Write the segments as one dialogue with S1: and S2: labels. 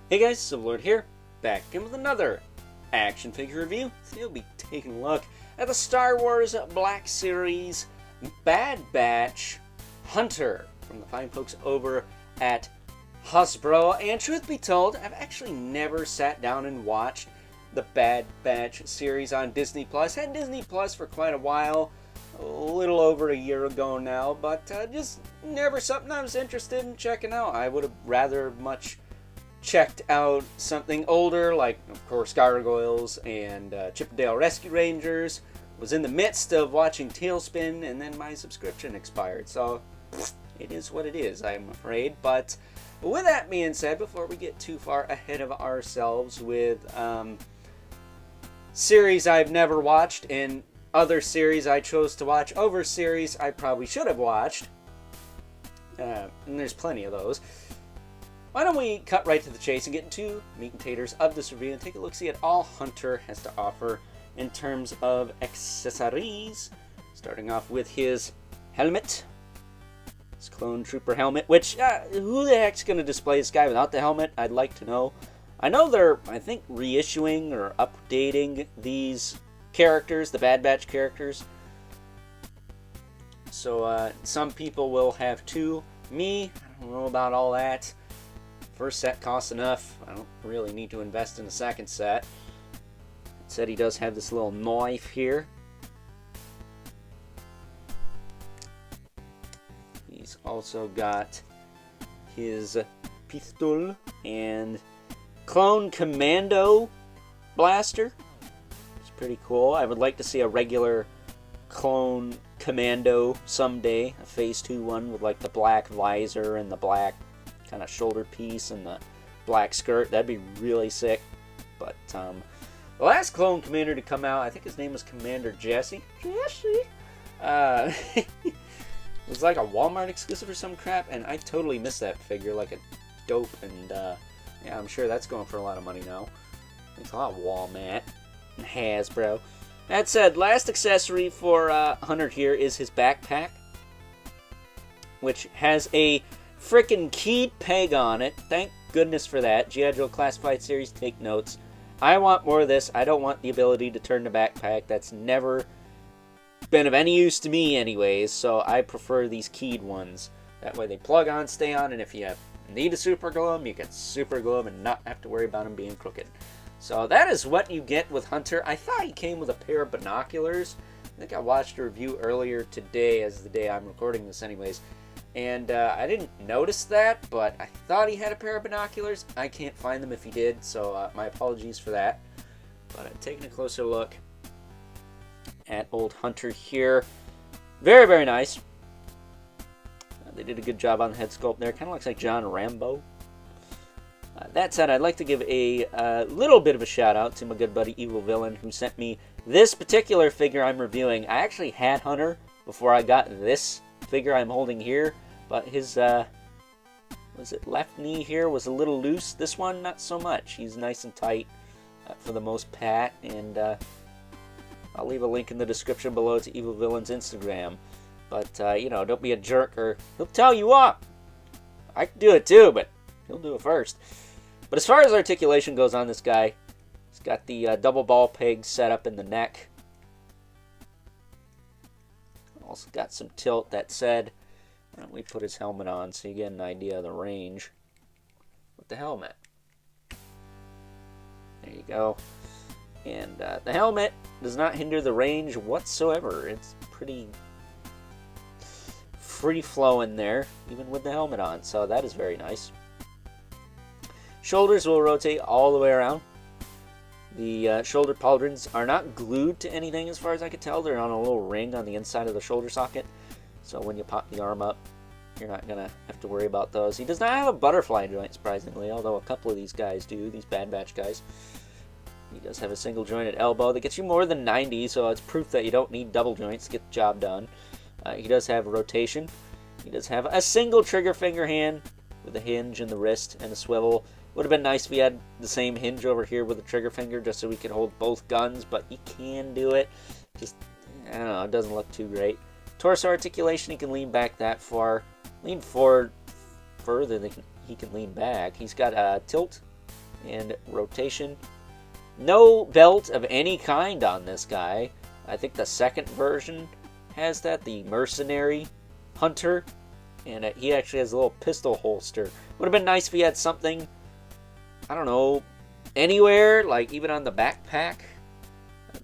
S1: Hey guys, Silverlord here, back again with another action figure review. Today we'll be taking a look at the Star Wars Black Series Bad Batch Hunter from the fine folks over at Hasbro. And truth be told, I've actually never sat down and watched the Bad Batch series on Disney Plus. Had Disney Plus for quite a while, a little over a year ago now, but just never something I was interested in checking out. I would have rather much checked out something older, like, of course, Gargoyles and Chippendale Rescue Rangers. Was in the midst of watching Tailspin, and then my subscription expired. So, it is what it is, I'm afraid. But with that being said, before we get too far ahead of ourselves with series I've never watched and other series I chose to watch over series I probably should have watched, and there's plenty of those, why don't we cut right to the chase and get into meat and taters of this review and take a look-see at all Hunter has to offer in terms of accessories. Starting off with his helmet, his clone trooper helmet, which, who the heck's going to display this guy without the helmet? I'd like to know. I know they're, I think, reissuing or updating these characters, the Bad Batch characters. So some people will have two. Me, I don't know about all that. First set costs enough. I don't really need to invest in a second set. It said he does have this little knife here. He's also got his pistol and clone commando blaster. It's pretty cool. I would like to see a regular clone commando someday. A phase 2 one with like the black visor and the black kind of shoulder piece and the black skirt. That'd be really sick. But the last clone commander to come out, I think his name was Commander Jesse. It was like a Walmart exclusive or some crap, and I totally missed that figure like a dope. And yeah, I'm sure that's going for a lot of money now. Thanks a lot, Walmart and Hasbro. That said, last accessory for Hunter here is his backpack, which has a frickin' keyed peg on it. Thank goodness for that. G.I. Joe Classified Series, take notes. I want more of this. I don't want the ability to turn the backpack. That's never been of any use to me anyways, so I prefer these keyed ones. That way they plug on, stay on, and if you need to super glue them, you can super glue them and not have to worry about them being crooked. So that is what you get with Hunter. I thought he came with a pair of binoculars. I think I watched a review earlier today, as the day I'm recording this anyways. And I didn't notice that, but I thought he had a pair of binoculars. I can't find them if he did, so my apologies for that. But taking a closer look at old Hunter here. Very, very nice. They did a good job on the head sculpt there. Kind of looks like John Rambo. That said, I'd like to give a little bit of a shout out to my good buddy Evil Villain, who sent me this particular figure I'm reviewing. I actually had Hunter before I got this figure I'm holding here, but his was it left knee here was a little loose. This one not so much. He's nice and tight for the most part, and I'll leave a link in the description below to Evil Villain's Instagram. But you know, don't be a jerk, or he'll tell you off. I can do it too, but he'll do it first. But as far as articulation goes on this guy, he's got the double ball peg set up in the neck. Also got some tilt. That said, why don't we put his helmet on so you get an idea of the range with the helmet. There you go. And the helmet does not hinder the range whatsoever. It's pretty free-flowing there, even with the helmet on. So that is very nice. Shoulders will rotate all the way around. The shoulder pauldrons are not glued to anything as far as I can tell. They're on a little ring on the inside of the shoulder socket. So when you pop the arm up, you're not going to have to worry about those. He does not have a butterfly joint, surprisingly, although a couple of these guys do, these Bad Batch guys. He does have a single jointed elbow that gets you more than 90, so it's proof that you don't need double joints to get the job done. He does have rotation. He does have a single trigger finger hand with a hinge in the wrist and a swivel. Would have been nice if he had the same hinge over here with a trigger finger just so we could hold both guns, but he can do it. Just, I don't know, it doesn't look too great. Torso articulation, he can lean back that far. Lean forward further than he can lean back. He's got a tilt and rotation. No belt of any kind on this guy. I think the second version has that, the Mercenary Hunter, and he actually has a little pistol holster. Would have been nice if he had something, I don't know, anywhere, like even on the backpack.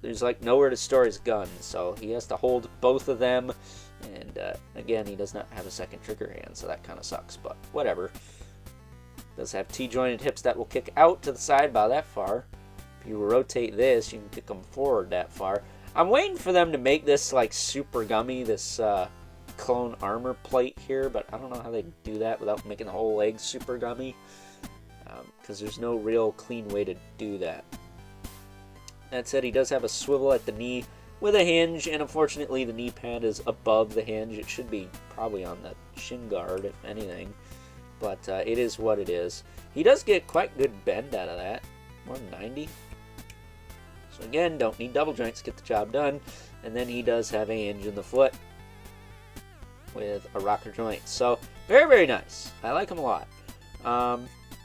S1: There's like nowhere to store his gun, so he has to hold both of them. And again, he does not have a second trigger hand, so that kind of sucks, but whatever. Does have T-jointed hips that will kick out to the side about that far. If you rotate this, you can kick them forward that far. I'm waiting for them to make this like super gummy, this clone armor plate here, but I don't know how they do that without making the whole leg super gummy, because there's no real clean way to do that. That said, he does have a swivel at the knee with a hinge, and unfortunately the knee pad is above the hinge. It should be probably on the shin guard, if anything, but it is what it is. He does get quite good bend out of that, more than 90. So again, don't need double joints to get the job done. And then he does have a hinge in the foot with a rocker joint. So very, very nice. I like him a lot.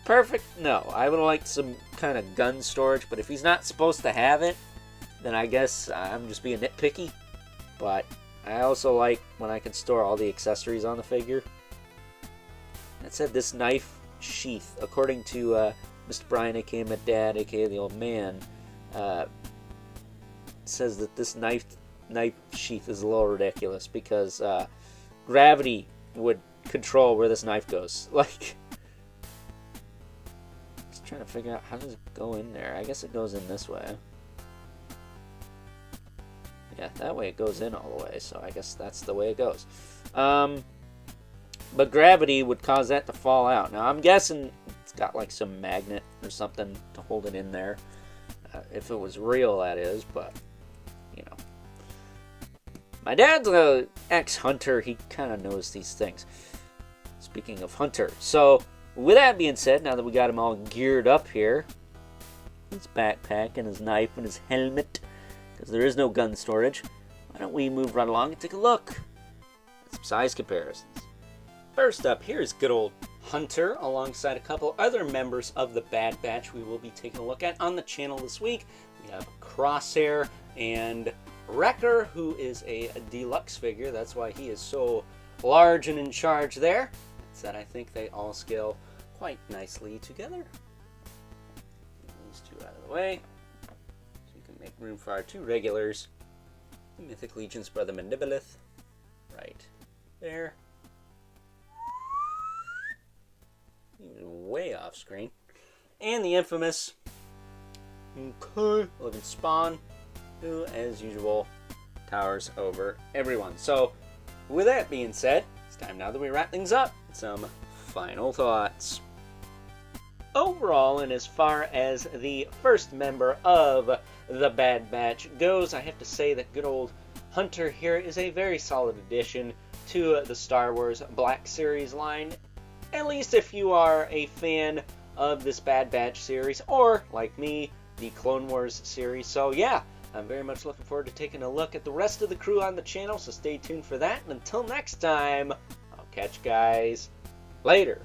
S1: Perfect? No. I would have liked some kind of gun storage, but if he's not supposed to have it, then I guess I'm just being nitpicky. But I also like when I can store all the accessories on the figure. That said, this knife sheath, according to Mr. Brian, aka my dad, aka the old man, says that this knife sheath is a little ridiculous because gravity would control where this knife goes. Like, just trying to figure out how does it go in there. I guess it goes in this way. Yeah, that way it goes in all the way, so I guess that's the way it goes. But gravity would cause that to fall out. Now, I'm guessing it's got like some magnet or something to hold it in there. If it was real, that is, but, you know. My dad's an ex-hunter. He kind of knows these things. Speaking of hunter. So, with that being said, now that we got him all geared up here, his backpack and his knife and his helmet, because there is no gun storage, why don't we move right along and take a look at some size comparisons. First up, here's good old Hunter, alongside a couple other members of the Bad Batch we will be taking a look at on the channel this week. We have Crosshair and Wrecker, who is a deluxe figure. That's why he is so large and in charge there. That's that I think they all scale quite nicely together. Get these two out of the way, so you can make room for our two regulars. The Mythic Legion's brother Mandibilith, right there. Way off screen. And the infamous Living Spawn, who, as usual, towers over everyone. So, with that being said, it's time now that we wrap things up. Some final thoughts. Overall, and as far as the first member of the Bad Batch goes, I have to say that good old Hunter here is a very solid addition to the Star Wars Black Series line. At least if you are a fan of this Bad Batch series, or, like me, the Clone Wars series. So yeah, I'm very much looking forward to taking a look at the rest of the crew on the channel, so stay tuned for that. And until next time, I'll catch you guys later.